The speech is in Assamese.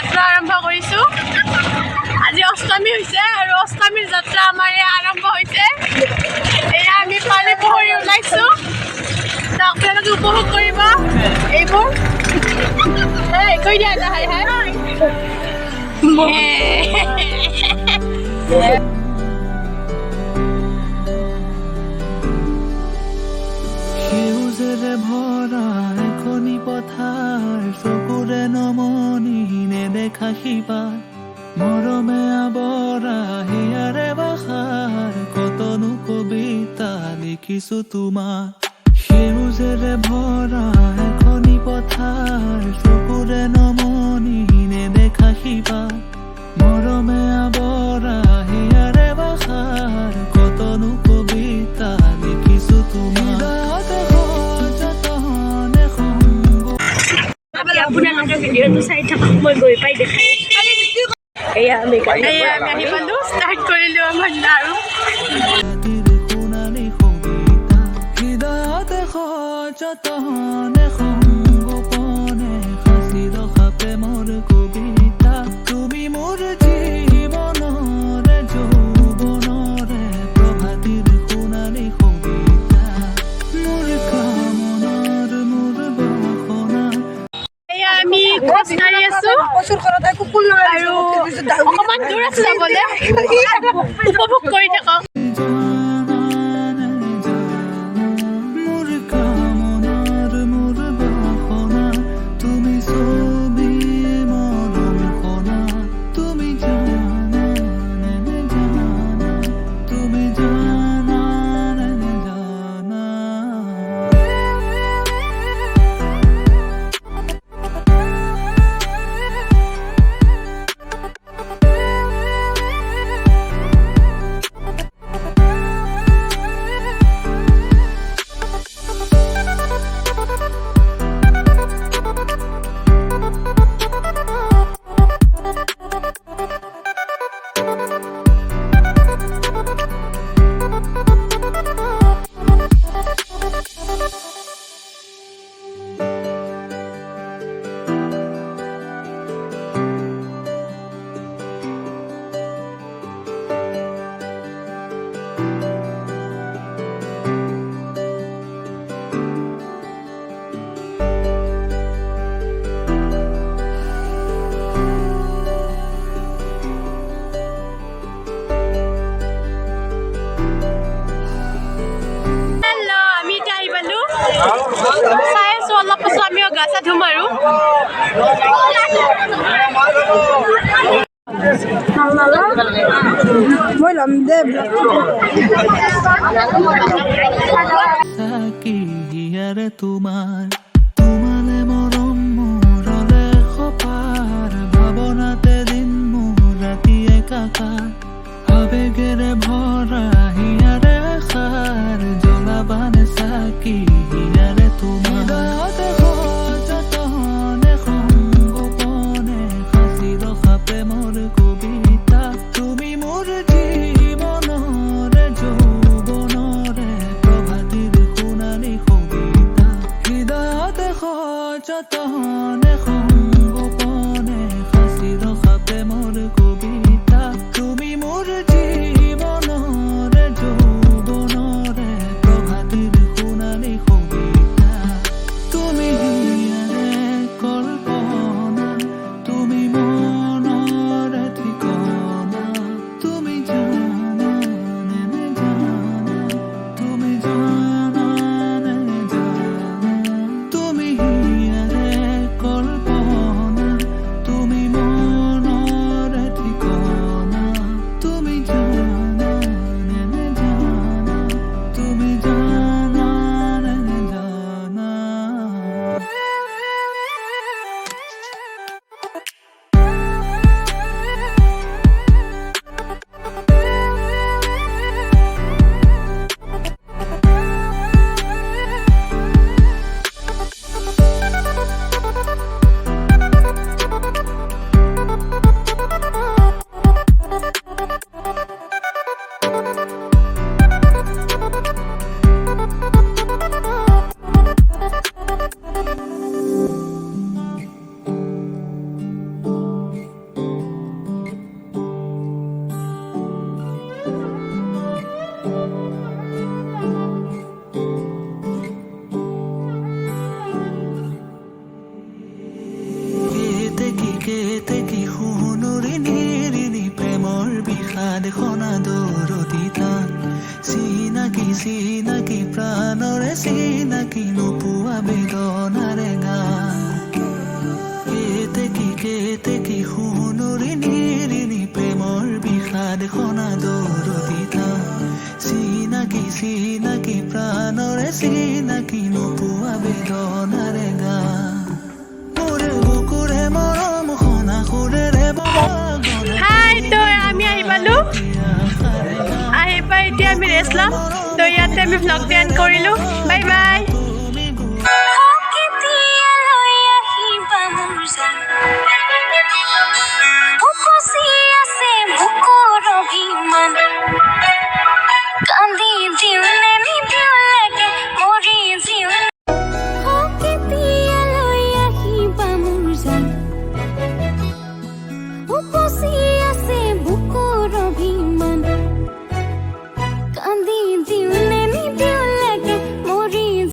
যাত্ৰা আৰম্ভ কৰিছোঁ। আজি অষ্টমী হৈছে আৰু অষ্টমীৰ যাত্ৰা আমাৰ আৰম্ভ হৈছে। এয়া আমি পানী পহৰি ওলাইছোঁ, আপোনালোকে উপভোগ কৰিব এইবোৰ। কৈ দিয়া এটা হাই হাই। সেউজেৰে ভৰা এখনি পথাৰ, চকুৰে নমনি নেদেখা সিপাৰ, মৰমে আৱৰা হিয়াৰে বাসাৰ, কতনো কবিতা লিখিছো তোমাৰ। সেউজেৰে ভৰা এখনি পথাৰ, চকুৰে নমনি নেদেখা সিপাৰ, মৰমে আৱৰা হিয়াৰে বাসাৰ, কতনো কবিতা লিখিছো তোমাৰ। আপোনালোকে ভিডিঅ'টো চাই থাকক, মই গৈ পাই দেখাই এয়া আমি আহি পালোঁ, ষ্টাৰ্ট কৰিলোঁ আমাৰ লাৰু। যতনে সংগোপনে সাঁচি ৰখা প্ৰেমৰ কবিতা, তুমি মোৰ জীৱনৰে যৌৱনৰে প্ৰভাতিৰ সোণালী কবিতা, মোৰ কামনাৰ মোৰ বাসনা। এয়া আমি খোজ কাঢ়ি আছোঁ আৰু অকণমান দূৰ আছে যাবলৈ, উপভোগ কৰি থাকক। চাই আছোঁ, অলপ পাছত আমিও গা চা ধুম আৰু। মই ল'ম দে হিয়াৰে তোমাৰ, তোমালে মৰম মোৰলে সপাৰ, ভাৱনাতে দিন মোৰ ৰাতি একাকাৰ, আবেগেৰে ভৰা হিয়াৰে সাৰ, জ্বলাবানে চাকি হিয়াৰে তোমাৰ। যতনে সংগোপনে সাঁচি ৰখা প্ৰেমৰ কবিতা, তুমি মোৰ জীৱনৰে যৌৱনৰে প্ৰভাতিৰ সোণালী কবিতা, হৃদয়তে যতনে সংগোপনে সাঁচি ৰখা প্ৰেমৰ কবিতা, তুমি মোৰ জীৱনৰে যৌৱনৰ চিনাকি প্ৰাণৰে চিনাকি নোপোৱা বেদনাৰে গান কেতে কি সোণৰি নিৰিণি প্ৰেমৰ বিষাদ খনা দৰদিতা চিনাকি প্ৰাণৰে চিনাকি নোপোৱা বেদনাৰে গান মোৰে বুকুৰে মৰম খনা সুৰেৰে বগনা হাই তো আমি আহি পালো আহি পাই এতিয়া আমি ৰেষ্ট ল'ম তো ইয়াতে আমি ভ্লগটো এণ্ড কৰিলোঁ বাই বাই কেতিয়ালৈ আহিবা মোৰ জান উপচি আছে বুকুৰ অভিমান কান্দি দিওঁ নে নিদিওঁ লাগে মৰি জিওঁ কেতিয়ালৈ আহিবা মোৰ জান উপচি আছে বুকুৰ অভিমান